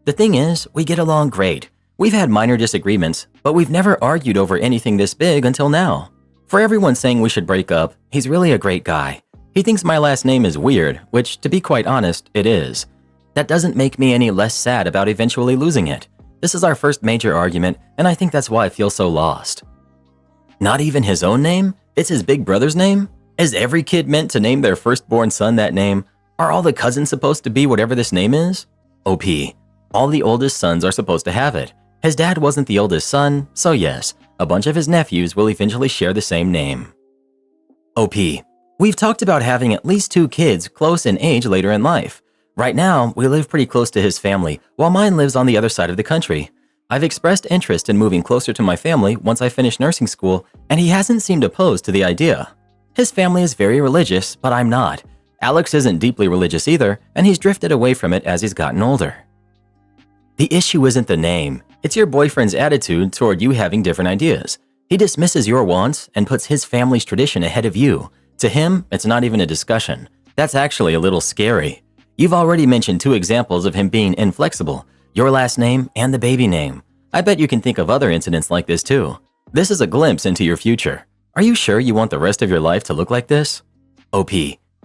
The thing is, we get along great. We've had minor disagreements, but we've never argued over anything this big until now. For everyone saying we should break up, he's really a great guy. He thinks my last name is weird, which, to be quite honest, it is. That doesn't make me any less sad about eventually losing it. This is our first major argument, and I think that's why I feel so lost. Not even his own name? It's his big brother's name? Is every kid meant to name their firstborn son that name? Are all the cousins supposed to be whatever this name is? OP. All the oldest sons are supposed to have it. His dad wasn't the oldest son, so yes, a bunch of his nephews will eventually share the same name. OP. We've talked about having at least 2 kids close in age later in life. Right now, we live pretty close to his family, while mine lives on the other side of the country. I've expressed interest in moving closer to my family once I finish nursing school, and he hasn't seemed opposed to the idea. His family is very religious, but I'm not. Alex isn't deeply religious either, and he's drifted away from it as he's gotten older. The issue isn't the name. It's your boyfriend's attitude toward you having different ideas. He dismisses your wants and puts his family's tradition ahead of you. To him, it's not even a discussion. That's actually a little scary. You've already mentioned 2 examples of him being inflexible, your last name and the baby name. I bet you can think of other incidents like this too. This is a glimpse into your future. Are you sure you want the rest of your life to look like this? OP.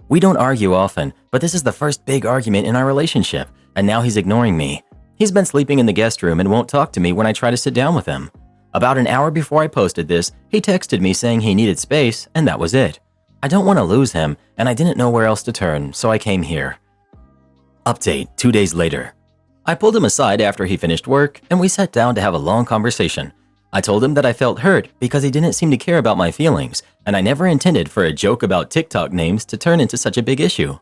We don't argue often, but this is the first big argument in our relationship, and now he's ignoring me. He's been sleeping in the guest room and won't talk to me when I try to sit down with him. About an hour before I posted this, he texted me saying he needed space, and that was it. I don't want to lose him, and I didn't know where else to turn, so I came here. Update 2 days later. I pulled him aside after he finished work, and we sat down to have a long conversation. I told him that I felt hurt because he didn't seem to care about my feelings, and I never intended for a joke about TikTok names to turn into such a big issue.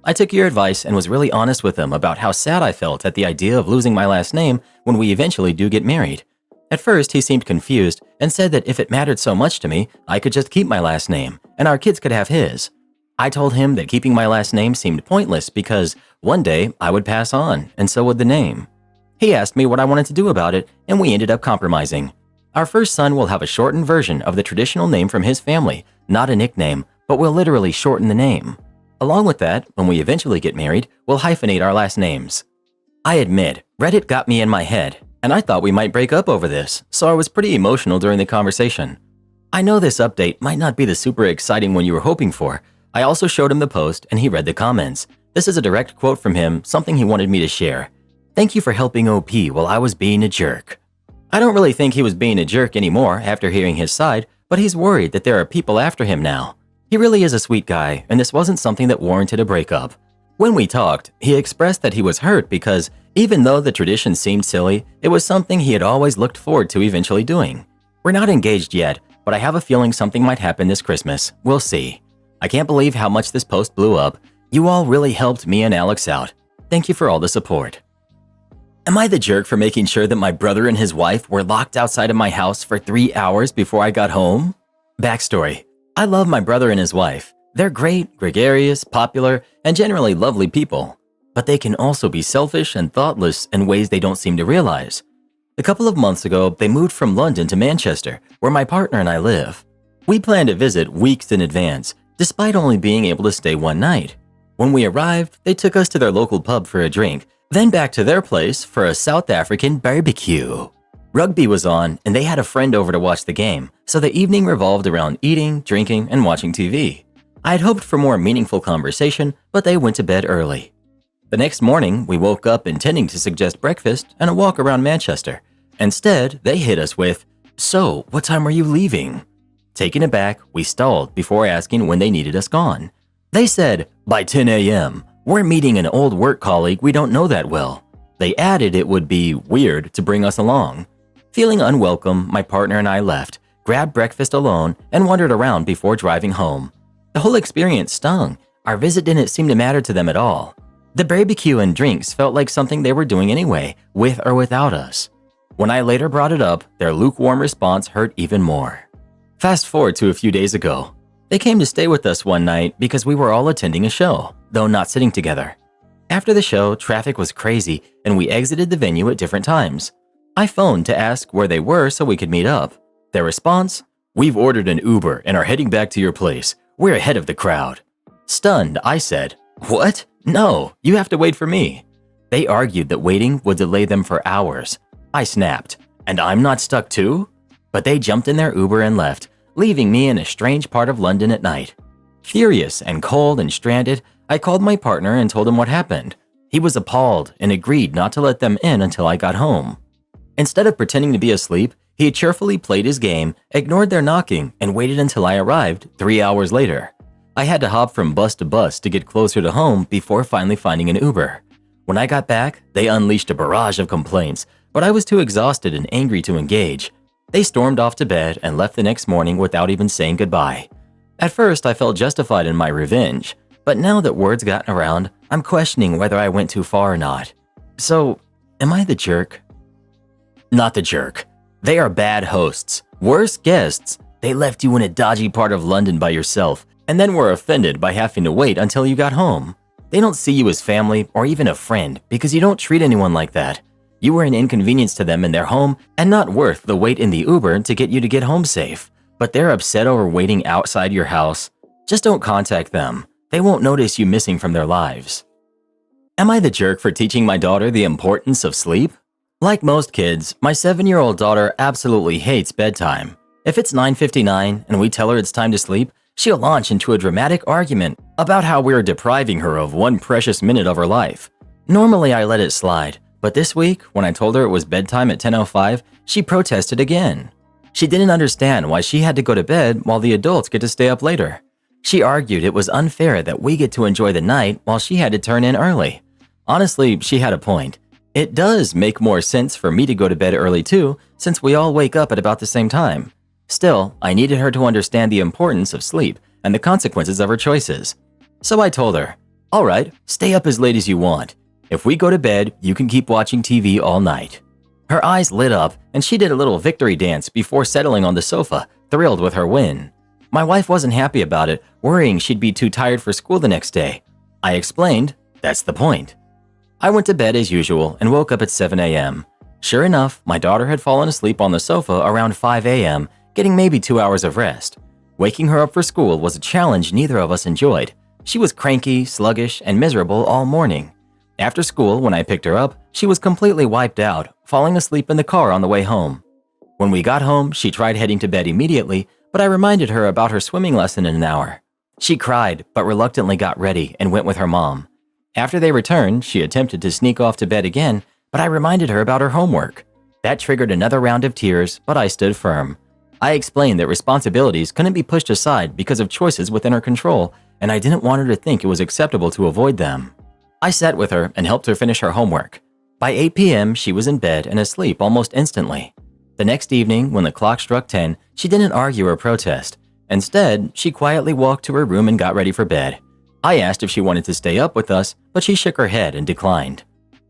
I took your advice and was really honest with him about how sad I felt at the idea of losing my last name when we eventually do get married. At first, he seemed confused and said that if it mattered so much to me, I could just keep my last name, and our kids could have his. I told him that keeping my last name seemed pointless because one day I would pass on, and so would the name. He asked me what I wanted to do about it, and we ended up compromising. Our first son will have a shortened version of the traditional name from his family, not a nickname, but we'll literally shorten the name. Along with that, when we eventually get married, we'll hyphenate our last names. I admit, Reddit got me in my head, and I thought we might break up over this, so I was pretty emotional during the conversation. I know this update might not be the super exciting one you were hoping for. I also showed him the post, and he read the comments. This is a direct quote from him, something he wanted me to share. Thank you for helping OP while I was being a jerk. I don't really think he was being a jerk anymore after hearing his side, but he's worried that there are people after him now. He really is a sweet guy, and this wasn't something that warranted a breakup. When we talked, he expressed that he was hurt because even though the tradition seemed silly, it was something he had always looked forward to eventually doing. We're not engaged yet, but I have a feeling something might happen this Christmas. We'll see. I can't believe how much this post blew up. You all really helped me and Alex out. Thank you for all the support. Am I the jerk for making sure that my brother and his wife were locked outside of my house for 3 hours before I got home? Backstory. I love my brother and his wife. They're great, gregarious, popular, and generally lovely people. But they can also be selfish and thoughtless in ways they don't seem to realize. A couple of months ago, they moved from London to Manchester, where my partner and I live. We planned to visit weeks in advance, despite only being able to stay one night. When we arrived, they took us to their local pub for a drink, then back to their place for a South African barbecue. Rugby was on, and they had a friend over to watch the game, so the evening revolved around eating, drinking, and watching TV. I had hoped for more meaningful conversation, but they went to bed early. The next morning, we woke up intending to suggest breakfast and a walk around Manchester. Instead, they hit us with, "So, what time are you leaving?" Taken aback, we stalled before asking when they needed us gone. They said, "By 10 a.m., we're meeting an old work colleague we don't know that well." They added it would be weird to bring us along. Feeling unwelcome, my partner and I left, grabbed breakfast alone, and wandered around before driving home. The whole experience stung. Our visit didn't seem to matter to them at all. The barbecue and drinks felt like something they were doing anyway, with or without us. When I later brought it up, their lukewarm response hurt even more. Fast forward to a few days ago. They came to stay with us one night because we were all attending a show, though not sitting together. After the show, traffic was crazy and we exited the venue at different times. I phoned to ask where they were so we could meet up. Their response? "We've ordered an Uber and are heading back to your place. We're ahead of the crowd." Stunned, I said, "What? No, you have to wait for me." They argued that waiting would delay them for hours. I snapped, "And I'm not stuck too?" But they jumped in their Uber and left, leaving me in a strange part of London at night. Furious and cold and stranded, I called my partner and told him what happened. He was appalled and agreed not to let them in until I got home. Instead of pretending to be asleep, he cheerfully played his game, ignored their knocking, and waited until I arrived 3 hours later. I had to hop from bus to bus to get closer to home before finally finding an Uber. When I got back, they unleashed a barrage of complaints, but I was too exhausted and angry to engage. They stormed off to bed and left the next morning without even saying goodbye. At first, I felt justified in my revenge, but now that word's gotten around, I'm questioning whether I went too far or not. So, am I the jerk? Not the jerk. They are bad hosts, worse guests. They left you in a dodgy part of London by yourself, and then were offended by having to wait until you got home. They don't see you as family or even a friend because you don't treat anyone like that. You were an inconvenience to them in their home and not worth the wait in the Uber to get you to get home safe. But they're upset over waiting outside your house. Just don't contact them. They won't notice you missing from their lives. Am I the jerk for teaching my daughter the importance of sleep? Like most kids, my 7-year-old daughter absolutely hates bedtime. If it's 9:59 and we tell her it's time to sleep, she'll launch into a dramatic argument about how we're depriving her of one precious minute of her life. Normally I let it slide, but this week, when I told her it was bedtime at 10:05, she protested again. She didn't understand why she had to go to bed while the adults get to stay up later. She argued it was unfair that we get to enjoy the night while she had to turn in early. Honestly, she had a point. It does make more sense for me to go to bed early too, since we all wake up at about the same time. Still, I needed her to understand the importance of sleep and the consequences of her choices. So I told her, "All right, stay up as late as you want. If we go to bed, you can keep watching TV all night." Her eyes lit up and she did a little victory dance before settling on the sofa, thrilled with her win. My wife wasn't happy about it, worrying she'd be too tired for school the next day. I explained, "That's the point." I went to bed as usual and woke up at 7 a.m. Sure enough, my daughter had fallen asleep on the sofa around 5 a.m., getting maybe 2 hours of rest. Waking her up for school was a challenge neither of us enjoyed. She was cranky, sluggish, and miserable all morning. After school, when I picked her up, she was completely wiped out, falling asleep in the car on the way home. When we got home, she tried heading to bed immediately, but I reminded her about her swimming lesson in an hour. She cried, but reluctantly got ready and went with her mom. After they returned, she attempted to sneak off to bed again, but I reminded her about her homework. That triggered another round of tears, but I stood firm. I explained that responsibilities couldn't be pushed aside because of choices within her control, and I didn't want her to think it was acceptable to avoid them. I sat with her and helped her finish her homework. By 8 p.m., she was in bed and asleep almost instantly. The next evening, when the clock struck 10, she didn't argue or protest. Instead, she quietly walked to her room and got ready for bed. I asked if she wanted to stay up with us, but she shook her head and declined.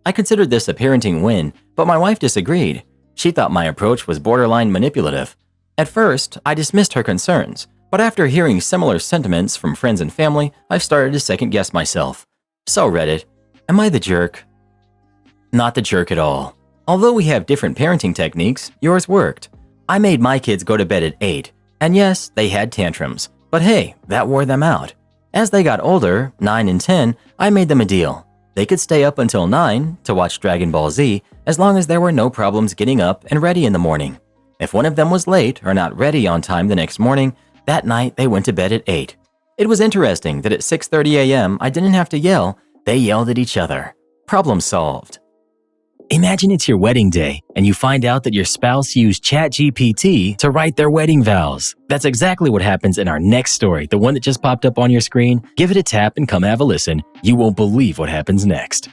I considered this a parenting win, but my wife disagreed. She thought my approach was borderline manipulative. At first, I dismissed her concerns, but after hearing similar sentiments from friends and family, I've started to second-guess myself. So Reddit, am I the jerk? Not the jerk at all. Although we have different parenting techniques, yours worked. I made my kids go to bed at 8, and yes, they had tantrums, but hey, that wore them out. As they got older, 9 and 10, I made them a deal. They could stay up until 9 to watch Dragon Ball Z as long as there were no problems getting up and ready in the morning. If one of them was late or not ready on time the next morning, that night they went to bed at 8. It was interesting that at 6:30 a.m. I didn't have to yell, they yelled at each other. Problem solved. Imagine it's your wedding day and you find out that your spouse used ChatGPT to write their wedding vows. That's exactly what happens in our next story, the one that just popped up on your screen. Give it a tap and come have a listen. You won't believe what happens next.